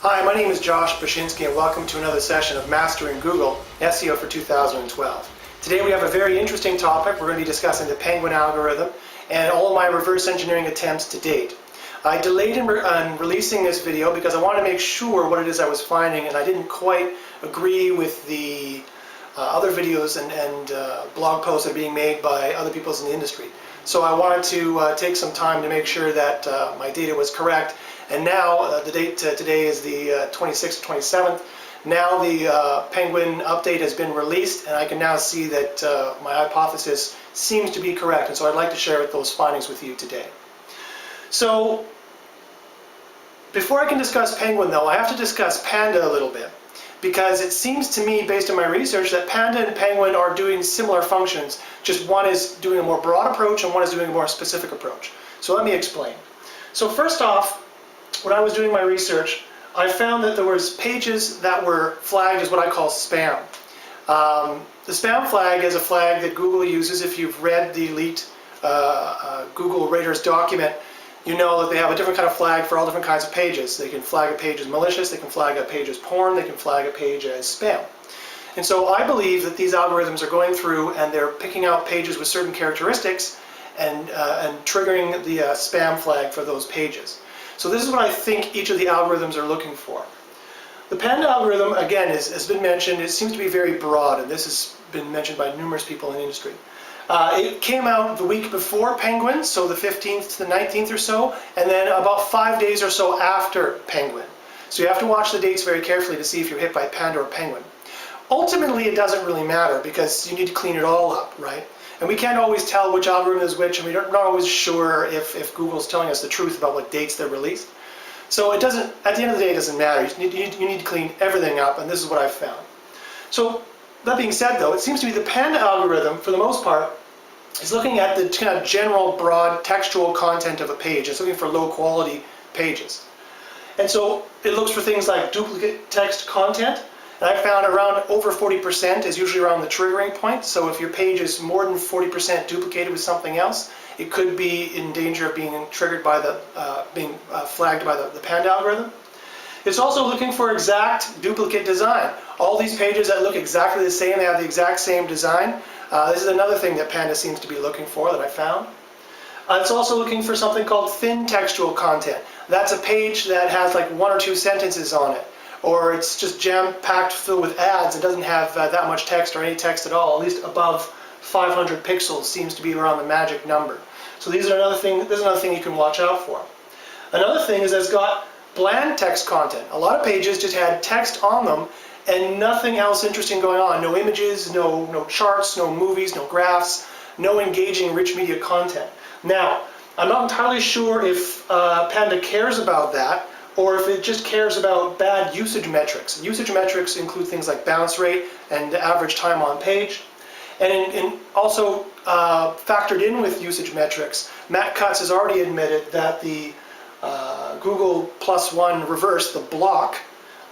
Hi, my name is Josh Brzezinski and welcome to another session of Mastering Google SEO for 2012. Today we have a very interesting topic. We're going to be discussing the Penguin algorithm and all of my reverse engineering attempts to date. I delayed in releasing this video because I wanted to make sure what it is I was finding, and I didn't quite agree with the other videos and blog posts that are being made by other people in the industry. So I wanted to take some time to make sure that my data was correct. And now, the date today is the 26th or 27th. Now the Penguin update has been released, and I can now see that my hypothesis seems to be correct. And so I'd like to share those findings with you today. So before I can discuss Penguin, though, I have to discuss Panda a little bit, because it seems to me, based on my research, that Panda and Penguin are doing similar functions. Just one is doing a more broad approach and one is doing a more specific approach. So let me explain. So first off, when I was doing my research, I found that there was pages that were flagged as what I call spam. The spam flag is a flag that Google uses. If you've read the elite Google Raters document, you know that they have a different kind of flag for all different kinds of pages. They can flag a page as malicious, they can flag a page as porn, they can flag a page as spam. And so I believe that these algorithms are going through and they're picking out pages with certain characteristics and triggering the spam flag for those pages. So this is what I think each of the algorithms are looking for. The Panda algorithm, again, has been mentioned. It seems to be very broad, and this has been mentioned by numerous people in the industry. It came out the week before Penguin, so the 15th to the 19th or so, and then about 5 days or so after Penguin. So you have to watch the dates very carefully to see if you're hit by Panda or Penguin. Ultimately, it doesn't really matter because you need to clean it all up, right? And we can't always tell which algorithm is which, and we're not always sure if Google's telling us the truth about what dates they're released. So it doesn't, at the end of the day, it doesn't matter. You need to clean everything up, and this is what I've found. So that being said, though, it seems to be the Panda algorithm, for the most part, is looking at the kind of general, broad, textual content of a page. It's looking for low-quality pages. And so it looks for things like duplicate text content. And I found around over 40% is usually around the triggering point. So if your page is more than 40% duplicated with something else, it could be in danger of being triggered by being flagged by the Panda algorithm. It's also looking for exact duplicate design. All these pages that look exactly the same, they have the exact same design. This is another thing that Panda seems to be looking for that I found. It's also looking for something called thin textual content. That's a page that has like 1 or 2 sentences on it, or it's just jam-packed filled with ads. It doesn't have that much text or any text at all. At least above 500 pixels seems to be around the magic number. So this is another thing you can watch out for. Another thing is that it's got bland text content. A lot of pages just had text on them and nothing else interesting going on. No images, no charts, no movies, no graphs, no engaging rich media content. Now, I'm not entirely sure if Panda cares about that, or if it just cares about bad usage metrics. Usage metrics include things like bounce rate and average time on page. And also factored in with usage metrics, Matt Cutts has already admitted that the Google +1 reverse, the block,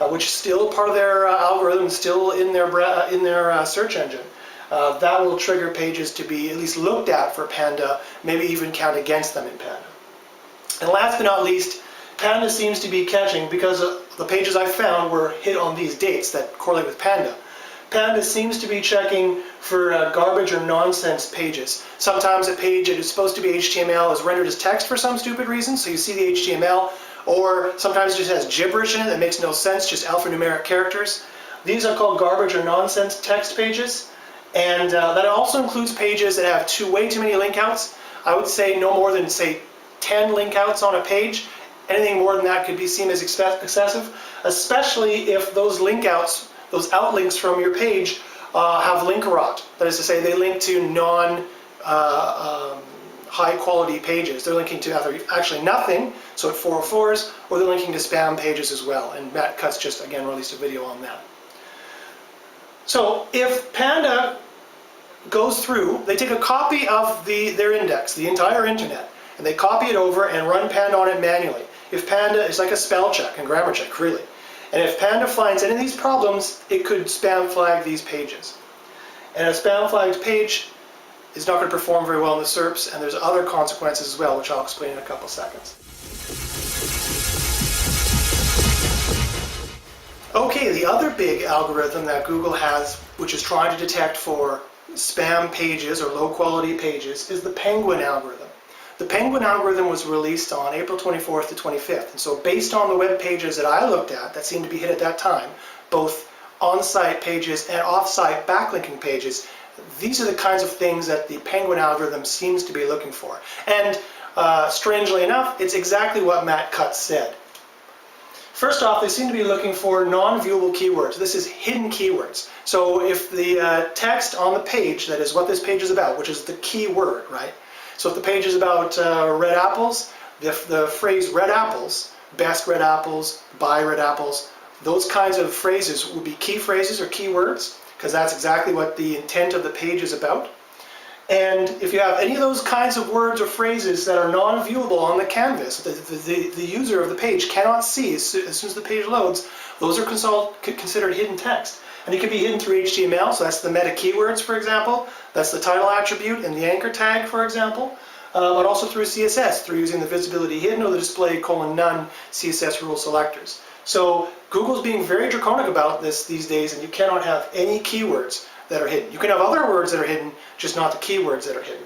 which is still part of their algorithm, still in their search engine, that will trigger pages to be at least looked at for Panda, maybe even count against them in Panda. And last but not least, Panda seems to be catching, because the pages I found were hit on these dates that correlate with Panda. Panda seems to be checking for garbage or nonsense pages. Sometimes a page that is supposed to be HTML is rendered as text for some stupid reason, so you see the HTML, or sometimes it just has gibberish in it that makes no sense, just alphanumeric characters. These are called garbage or nonsense text pages, and that also includes pages that have way too many link outs. I would say no more than, say, 10 link outs on a page. Anything more than that could be seen as excessive, especially if those link outs, those outlinks from your page have link rot. That is to say, they link to high quality pages. They're linking to either actually nothing, so at 404s, or they're linking to spam pages as well. And Matt Cutts just again released a video on that. So if Panda goes through, they take a copy of their index, the entire internet, and they copy it over and run Panda on it manually. If Panda is like a spell check and grammar check, really. And if Panda finds any of these problems, it could spam flag these pages. And a spam flagged page is not going to perform very well in the SERPs, and there's other consequences as well, which I'll explain in a couple seconds. Okay, the other big algorithm that Google has, which is trying to detect for spam pages or low quality pages, is the Penguin algorithm. The Penguin algorithm was released on April 24th to 25th, and so based on the web pages that I looked at that seemed to be hit at that time, both on-site pages and off-site backlinking pages, these are the kinds of things that the Penguin algorithm seems to be looking for. And strangely enough, it's exactly what Matt Cutts said. First off, they seem to be looking for non-viewable keywords. This is hidden keywords. So if the text on the page, that is what this page is about, which is the keyword, right? So if the page is about red apples, the phrase red apples, best red apples, buy red apples, those kinds of phrases would be key phrases or keywords, because that's exactly what the intent of the page is about. And if you have any of those kinds of words or phrases that are non-viewable on the canvas, the user of the page cannot see as soon as the page loads, those are considered hidden text. And it can be hidden through HTML, so that's the meta keywords, for example. That's the title attribute and the anchor tag, for example. But also through CSS, through using the visibility hidden or the display :none CSS rule selectors. So Google's being very draconic about this these days, and you cannot have any keywords that are hidden. You can have other words that are hidden, just not the keywords that are hidden.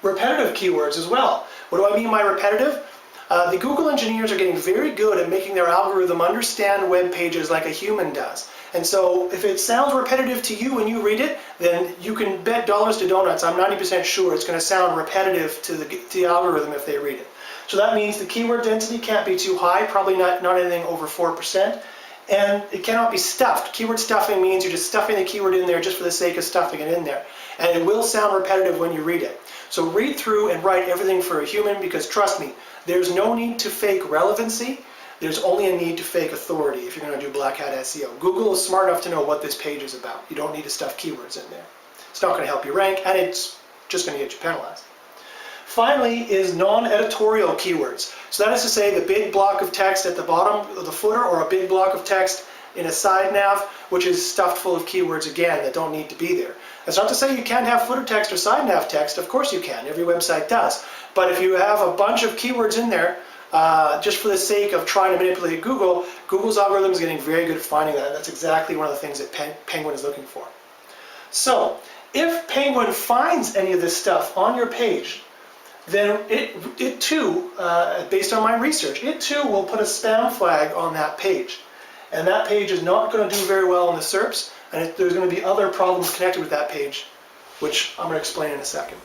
Repetitive keywords as well. What do I mean by repetitive? The Google engineers are getting very good at making their algorithm understand web pages like a human does. And so if it sounds repetitive to you when you read it, then you can bet dollars to donuts, I'm 90% sure it's going to sound repetitive to the algorithm if they read it. So that means the keyword density can't be too high, probably not anything over 4%. And it cannot be stuffed. Keyword stuffing means you're just stuffing the keyword in there just for the sake of stuffing it in there. And it will sound repetitive when you read it. So read through and write everything for a human, because trust me, there's no need to fake relevancy. There's only a need to fake authority if you're going to do black hat SEO. Google is smart enough to know what this page is about. You don't need to stuff keywords in there. It's not going to help you rank, and it's just going to get you penalized. Finally is non-editorial keywords. So that is to say the big block of text at the bottom of the footer, or a big block of text in a side nav, which is stuffed full of keywords again that don't need to be there. That's not to say you can't have footer text or side nav text. Of course you can. Every website does. But if you have a bunch of keywords in there, just for the sake of trying to manipulate Google, Google's algorithm is getting very good at finding that. That's exactly one of the things that Penguin is looking for. So if Penguin finds any of this stuff on your page, then it too, based on my research, it too will put a spam flag on that page. And that page is not going to do very well in the SERPs, and there's going to be other problems connected with that page, which I'm going to explain in a second.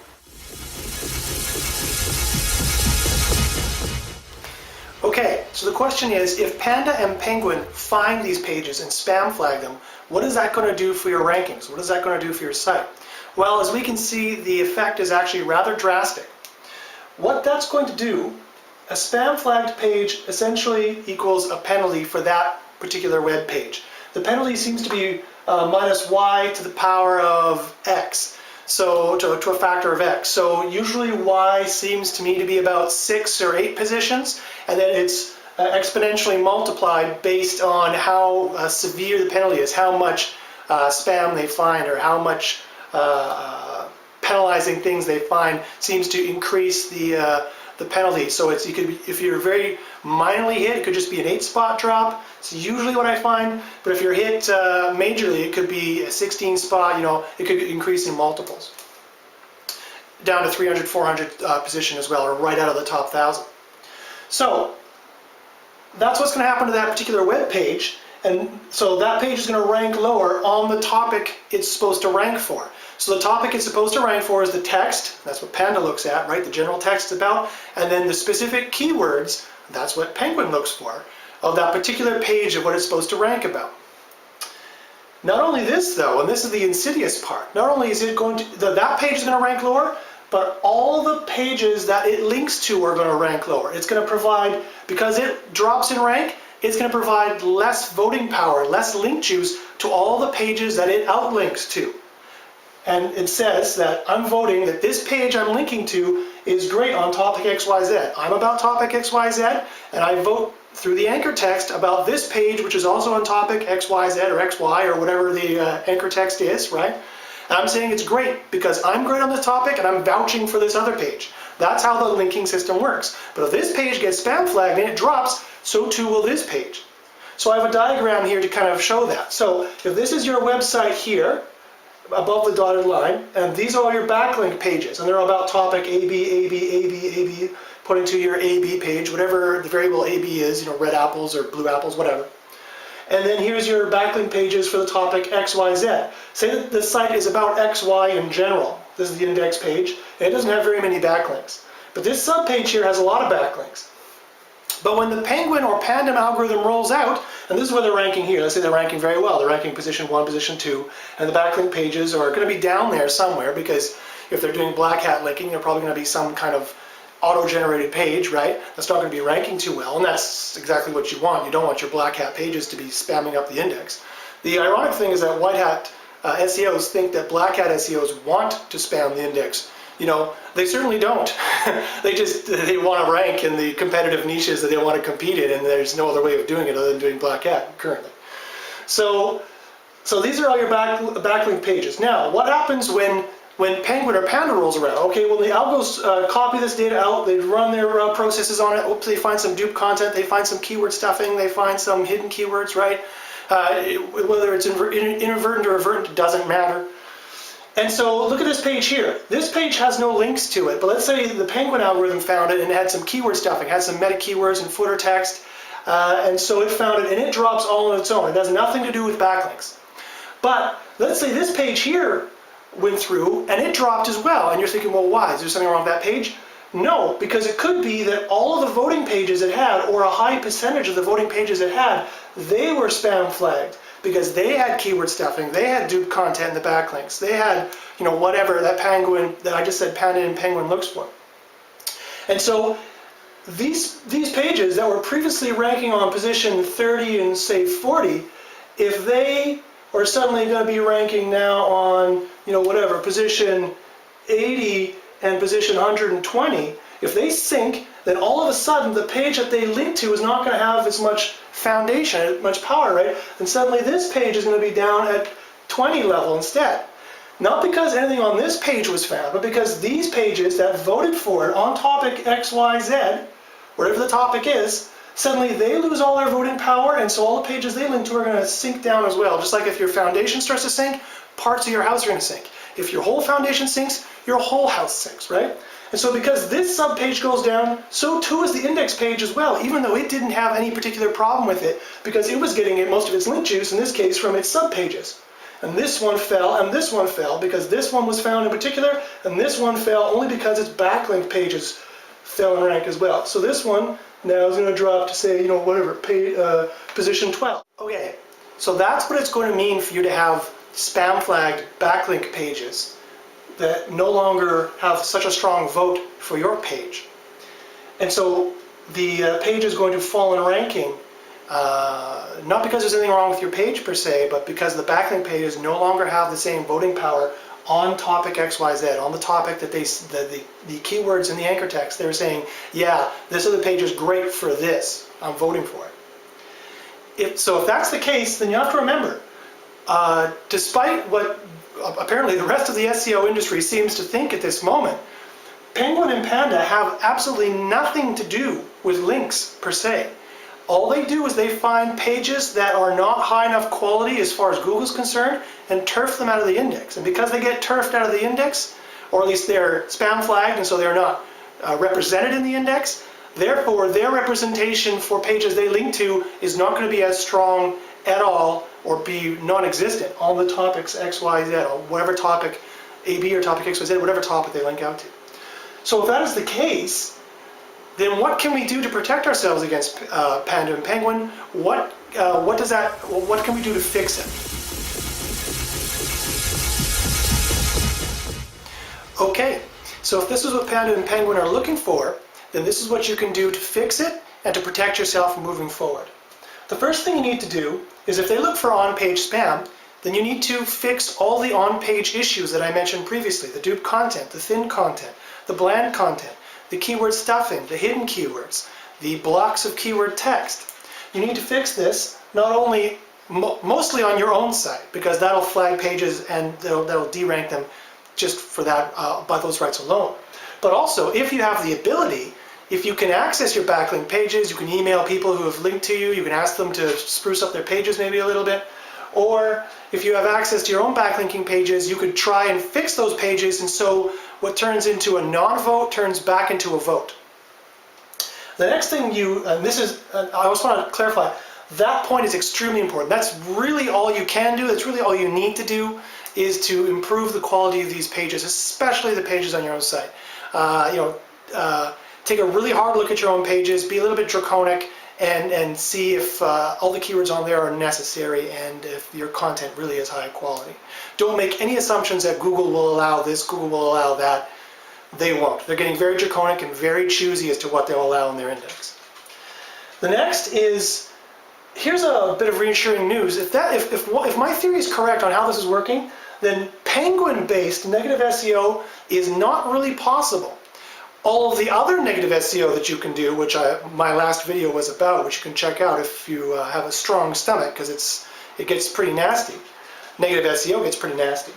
Okay, so the question is, if Panda and Penguin find these pages and spam flag them, what is that going to do for your rankings? What is that going to do for your site? Well, as we can see, the effect is actually rather drastic. What that's going to do, a spam flagged page essentially equals a penalty for that particular web page. The penalty seems to be minus y to the power of x, so to a factor of x. So usually y seems to me to be about 6 or 8 positions, and then it's exponentially multiplied based on how severe the penalty is, how much spam they find, or how much penalizing things they find seems to increase the penalty. So it's, if you're very minorly hit, it could just be an 8-spot drop. It's usually what I find. But if you're hit majorly, it could be a 16-spot. It could increase in multiples, down to 300, 400 position as well, or right out of the top 1,000. So that's what's going to happen to that particular web page. And so that page is going to rank lower on the topic it's supposed to rank for. So the topic it's supposed to rank for is the text. That's what Panda looks at, right? The general text about. And then the specific keywords, that's what Penguin looks for, of that particular page of what it's supposed to rank about. Not only this, though, and this is the insidious part, not only is it going to, that page is going to rank lower, but all the pages that it links to are going to rank lower. It's going to provide, because it drops in rank, it's going to provide less voting power, less link juice to all the pages that it outlinks to. And it says that I'm voting that this page I'm linking to is great on topic XYZ. I'm about topic XYZ, and I vote through the anchor text about this page, which is also on topic XYZ or XY or whatever the anchor text is, right? And I'm saying it's great because I'm great on this topic and I'm vouching for this other page. That's how the linking system works. But if this page gets spam flagged and it drops, so too will this page. So I have a diagram here to kind of show that. So if this is your website here, above the dotted line, and these are all your backlink pages, and they're all about topic AB, AB, AB, AB, putting to your AB page, whatever the variable AB is, you know, red apples or blue apples, whatever. And then here's your backlink pages for the topic XYZ. Say that the site is about XY in general. This is the index page, and it doesn't have very many backlinks. But this subpage here has a lot of backlinks. But when the Penguin or Pandem algorithm rolls out, and this is where they're ranking here, let's say they're ranking very well, they're ranking position 1, position 2, and the backlink pages are going to be down there somewhere, because if they're doing black hat linking, they're probably going to be some kind of auto-generated page, right? That's not going to be ranking too well, and that's exactly what you want. You don't want your black hat pages to be spamming up the index. The ironic thing is that white hat SEOs think that black hat SEOs want to spam the index. You know, they certainly don't. they want to rank in the competitive niches that they want to compete in, and there's no other way of doing it other than doing black hat currently. So these are all your backlink pages. Now, what happens when Penguin or Panda rolls around? Okay, well, the algos copy this data out, they run their processes on it. Oops, they find some dupe content, they find some keyword stuffing, they find some hidden keywords, right? Whether it's inadvertent or advertent, it doesn't matter. And so look at this page here. This page has no links to it, but let's say the Penguin algorithm found it and it had some keyword stuffing, had some meta keywords and footer text, and so it found it and it drops all on its own. It has nothing to do with backlinks. But let's say this page here went through and it dropped as well, and you're thinking, well, why? Is there something wrong with that page? No, because it could be that all of the voting pages it had, or a high percentage of the voting pages it had, they were spam flagged, because they had keyword stuffing, they had dupe content in the backlinks, they had, you know, whatever that Penguin, that I just said Panda and Penguin looks for. And so these pages that were previously ranking on position 30 and say 40, if they are suddenly going to be ranking now on, you know, whatever, position 80 and position 120, if they sink, then all of a sudden the page that they link to is not going to have as much foundation, much power, right? And suddenly this page is going to be down at 20 level instead. Not because anything on this page was found, but because these pages that voted for it on topic XYZ, whatever the topic is, suddenly they lose all their voting power, and so all the pages they link to are going to sink down as well. Just like if your foundation starts to sink, parts of your house are going to sink. If your whole foundation sinks, your whole house sinks, right? And so because this subpage goes down, so too is the index page as well, even though it didn't have any particular problem with it, because it was getting most of its link juice, in this case, from its subpages. And this one fell, and this one fell, because this one was found in particular, and this one fell only because its backlink pages fell in rank as well. So this one now is going to drop to, say, you know, whatever, position 12. Okay, so that's what it's going to mean for you to have spam flagged backlink pages that no longer have such a strong vote for your page. And so the page is going to fall in ranking, not because there's anything wrong with your page per se, but because the backlink pages no longer have the same voting power on topic XYZ, on the topic that the keywords in the anchor text, they're saying, yeah, this other page is great for this, I'm voting for it. So if that's the case, then you have to remember, despite what apparently the rest of the SEO industry seems to think at this moment, Penguin and Panda have absolutely nothing to do with links per se. All they do is they find pages that are not high enough quality as far as Google's concerned and turf them out of the index. And because they get turfed out of the index, or at least they're spam flagged and so they're not represented in the index, therefore their representation for pages they link to is not going to be as strong at all, or be non-existent on the topics XYZ, or whatever topic, AB or topic XYZ, whatever topic they link out to. So if that is the case, then what can we do to protect ourselves against Panda and Penguin? What can we do to fix it? Okay, so if this is what Panda and Penguin are looking for, then this is what you can do to fix it and to protect yourself moving forward. The first thing you need to do is, if they look for on-page spam, then you need to fix all the on-page issues that I mentioned previously: the dupe content, the thin content, the bland content, the keyword stuffing, the hidden keywords, the blocks of keyword text. You need to fix this not only mostly on your own site, because that'll flag pages and that'll derank them just for that by those rights alone, but also if you have the ability, if you can access your backlink pages, you can email people who have linked to you, you can ask them to spruce up their pages maybe a little bit, or if you have access to your own backlinking pages, you could try and fix those pages, and so what turns into a non-vote turns back into a vote. The next thing I just want to clarify, that point is extremely important. That's really all you can do, that's really all you need to do, is to improve the quality of these pages, especially the pages on your own site. Take a really hard look at your own pages, be a little bit draconic, and see if all the keywords on there are necessary and if your content really is high quality. Don't make any assumptions that Google will allow this, Google will allow that. They won't. They're getting very draconic and very choosy as to what they'll allow in their index. The next is, here's a bit of reassuring news. If my theory is correct on how this is working, then Penguin-based negative SEO is not really possible. All of the other negative SEO that you can do, which my last video was about, which you can check out if you have a strong stomach, because it gets pretty nasty. Negative SEO gets pretty nasty.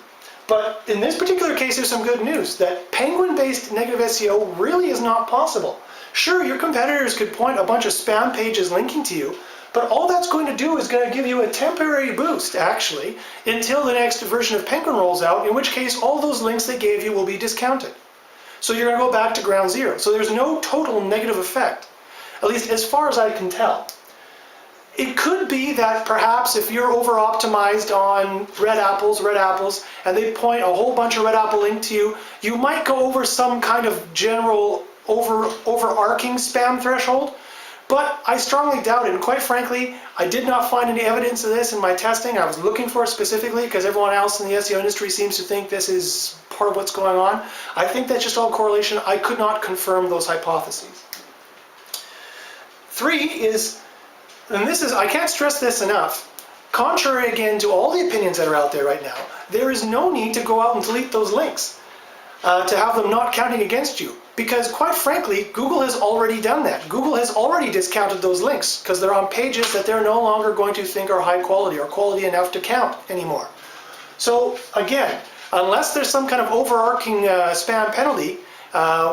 But in this particular case, there's some good news, that Penguin-based negative SEO really is not possible. Sure, your competitors could point a bunch of spam pages linking to you, but all that's going to do is going to give you a temporary boost, actually, until the next version of Penguin rolls out, in which case all those links they gave you will be discounted. So you're going to go back to ground zero. So there's no total negative effect, at least as far as I can tell. It could be that perhaps if you're over-optimized on red apples, and they point a whole bunch of red apple link to you, you might go over some kind of general overarching spam threshold, but I strongly doubt it. And quite frankly, I did not find any evidence of this in my testing. I was looking for it specifically because everyone else in the SEO industry seems to think this is part of what's going on. I think that's just all correlation. I could not confirm those hypotheses. 3 is, and I can't stress this enough, contrary again to all the opinions that are out there right now, there is no need to go out and delete those links to have them not counting against you. Because quite frankly, Google has already done that. Google has already discounted those links because they're on pages that they're no longer going to think are high quality or quality enough to count anymore. So again, unless there's some kind of overarching spam penalty,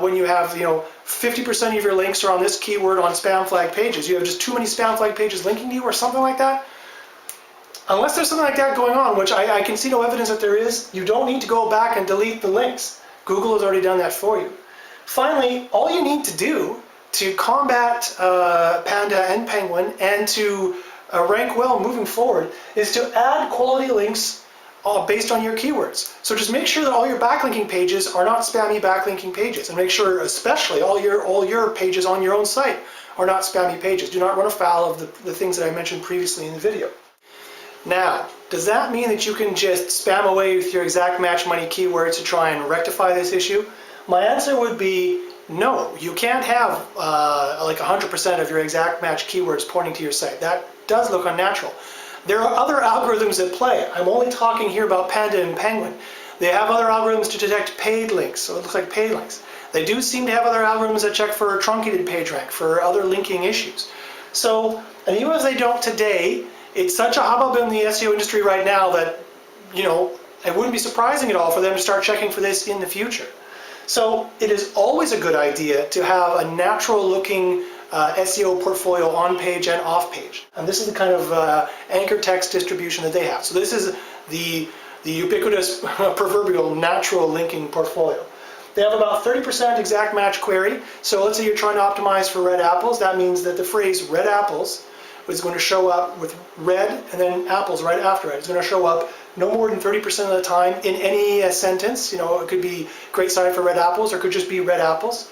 when you have 50% of your links are on this keyword on spam flag pages, you have just too many spam flag pages linking to you or something like that, unless there's something like that going on, which I can see no evidence that there is, you don't need to go back and delete the links. Google has already done that for you. Finally, all you need to do to combat Panda and Penguin and to rank well moving forward is to add quality links based on your keywords. So just make sure that all your backlinking pages are not spammy backlinking pages, and make sure especially all your pages on your own site are not spammy pages. Do not run afoul of the things that I mentioned previously in the video. Now, does that mean that you can just spam away with your exact match money keywords to try and rectify this issue? My answer would be no. You can't have like 100% of your exact match keywords pointing to your site. That does look unnatural. There are other algorithms at play. I'm only talking here about Panda and Penguin. They have other algorithms to detect paid links, so it looks like paid links. They do seem to have other algorithms that check for truncated page rank, for other linking issues. So, and even if they don't today, it's such a hubbub in the SEO industry right now that, it wouldn't be surprising at all for them to start checking for this in the future. So it is always a good idea to have a natural looking SEO portfolio on page and off page. And this is the kind of anchor text distribution that they have. So this is the ubiquitous proverbial natural linking portfolio. They have about 30% exact match query. So let's say you're trying to optimize for red apples. That means that the phrase red apples is going to show up with red and then apples right after it. It's going to show up no more than 30% of the time in any sentence. It could be great site for red apples or it could just be red apples.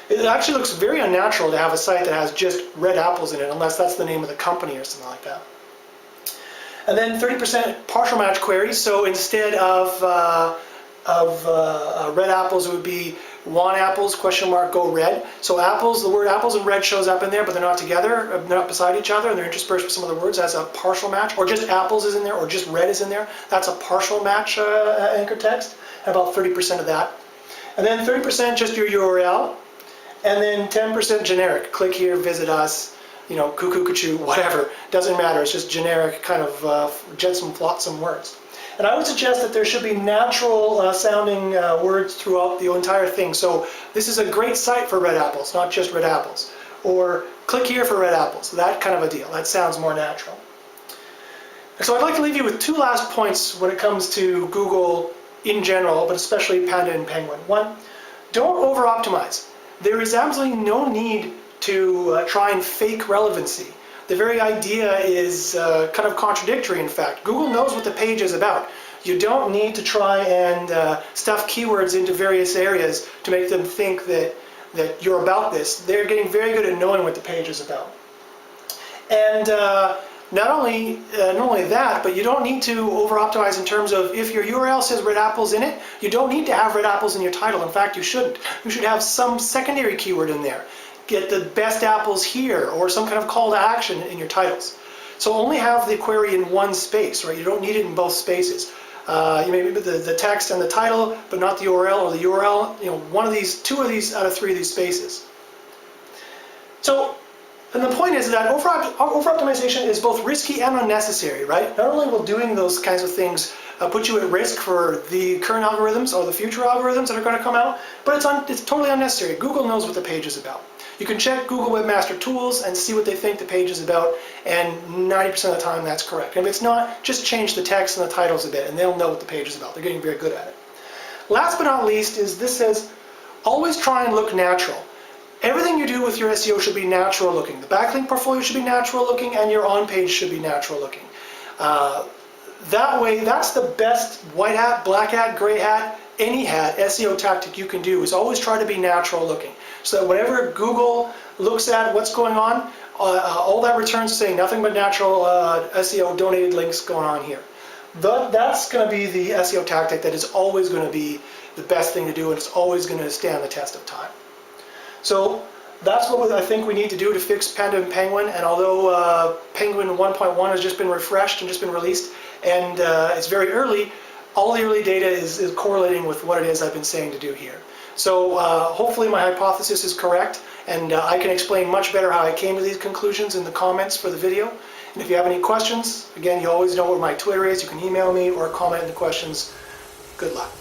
It actually looks very unnatural to have a site that has just red apples in it, unless that's the name of the company or something like that. And then 30% partial match queries. So instead of red apples, it would be want apples, ? Go red. So apples, the word apples and red shows up in there, but they're not together, they're not beside each other, and they're interspersed with some other words. That's a partial match. Or just apples is in there, or just red is in there. That's a partial match anchor text, and about 30% of that. And then 30% just your URL, and then 10% generic. Click here, visit us, cuckoo, whatever. Doesn't matter, it's just generic kind of jetsam flotsam words. And I would suggest that there should be natural sounding words throughout the entire thing. So this is a great site for red apples, not just red apples. Or click here for red apples, that kind of a deal. That sounds more natural. So I'd like to leave you with two last points when it comes to Google in general, but especially Panda and Penguin. One, don't over-optimize. There is absolutely no need to try and fake relevancy. The very idea is kind of contradictory, in fact. Google knows what the page is about. You don't need to try and stuff keywords into various areas to make them think that you're about this. They're getting very good at knowing what the page is about. And not only that, but you don't need to over-optimize in terms of if your URL says red apples in it, you don't need to have red apples in your title. In fact, you shouldn't. You should have some secondary keyword in there. Get the best apples here, or some kind of call to action in your titles. So only have the query in one space, right? You don't need it in both spaces. You may put the text and the title, but not the URL, or the URL, one of these, two of these out of three of these spaces. So, and the point is that over-optimization is both risky and unnecessary, right? Not only will doing those kinds of things put you at risk for the current algorithms or the future algorithms that are going to come out, but it's totally unnecessary. Google knows what the page is about. You can check Google Webmaster Tools and see what they think the page is about, and 90% of the time that's correct. And if it's not, just change the text and the titles a bit, and they'll know what the page is about. They're getting very good at it. Last but not least is this says, always try and look natural. Everything you do with your SEO should be natural looking. The backlink portfolio should be natural looking, and your on-page should be natural looking. That way, that's the best white hat, black hat, gray hat, any hat SEO tactic you can do is always try to be natural looking. So that whenever Google looks at what's going on, all that returns saying nothing but natural SEO donated links going on here. That's going to be the SEO tactic that is always going to be the best thing to do, and it's always going to stand the test of time. So that's what I think we need to do to fix Panda and Penguin. And although Penguin 1.1 has just been refreshed and just been released, and it's very early, all the early data is correlating with what it is I've been saying to do here. So hopefully my hypothesis is correct, and I can explain much better how I came to these conclusions in the comments for the video. And if you have any questions, again, you always know where my Twitter is. You can email me or comment in the questions. Good luck.